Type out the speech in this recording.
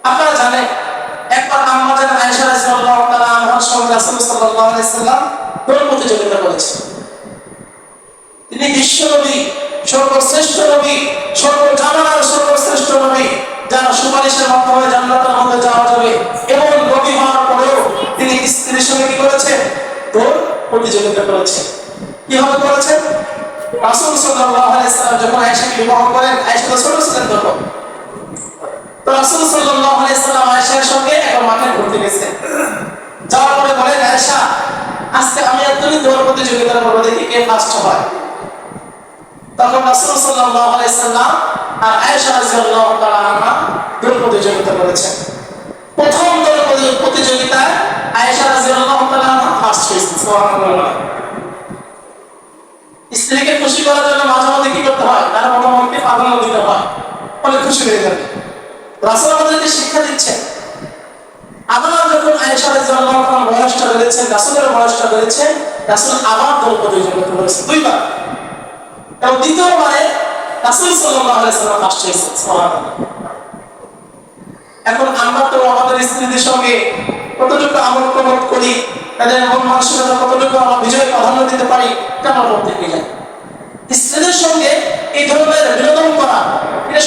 আপনারা জানেন একবার আম্মা জান আয়েশা রাদিয়াল্লাহু তাআলা আনহার সঙ্গে রাসূল সাল্লাল্লাহু আলাইহি সাল্লাম দৌড় প্রতিযোগিতা করেছেন। তিনি বিশ্ব নবী, সর্বশ্রেষ্ঠ নবী, সর্বজামানার সর্বশ্রেষ্ঠ নবী, যার সুপারিশের মাধ্যমে জান্নাতের মধ্যে যাওয়া যাবে, এবং নবী হওয়ার পরেও তিনি স্ত্রীর সঙ্গে কি করেছেন? দৌড় প্রতিযোগিতা করেছেন। কিভাবে করেছেন? রাসূল সাল্লাল্লাহু আলাইহি সাল্লাম যখন আয়েশাকে বিবাহ করেন, আয়েশা তো ছোট ছিলেন তখন। তো রাসূল সাল্লাল্লাহু আলাইহি সাল্লাম আয়েশার সঙ্গে একবার মাঠে ঘুরতে গেছেন। যাওয়ার পরে বলেন, আয়েশা, আজকে আমি আর তুমি দৌড় প্রতিযোগিতার মধ্যে দেখি কে ফার্স্ট হয়। তখন রাসূল সাল্লাল্লাহু আলাইহি সাল্লাম আর আয়েশা রাদিয়াল্লাহু তাআলা আনহা দৌড় প্রতিযোগিতা করেছেন। প্রথম দৌড় প্রতিযোগিতায় আয়েশা রাদিয়াল্লাহু তাআলা আনহা ফার্স্ট হয়েছেন। সুবহানাল্লাহ। স্ত্রীকে খুশি করার জন্য মাঝে মাঝে কি করতে হয়? তার মতামতকে প্রাধান্য দিতে হয়, ফলে খুশি হয়ে যাবে। রাসূল আমাদেরকে শিক্ষা দিচ্ছেন। আবার যখন আয়েশা রাদিয়াল্লাহু তাআলা বয়সটা বেড়েছে, রাসূলের বয়সটা বেড়েছে, রাসূল আবার দৌড় প্রতিযোগিতা করেছেন দুইবার, এবং দ্বিতীয়বারে রাসূল সাল্লাল্লাহু আলাইহি সাল্লাম ফার্স্ট হয়েছেন। সুবহানাল্লাহ। এখন আমরা তো আমাদের স্ত্রীদের সঙ্গে কতটুকু আমল প্রমোট করি, তাদের মন মানসিকতা কতটুকু আমরা বিজয় প্রাধান্য দিতে পারি, এটা আমরা বলতে গেলে স্ত্রীদের সঙ্গে এই ধরনের বিনোদন করা এটা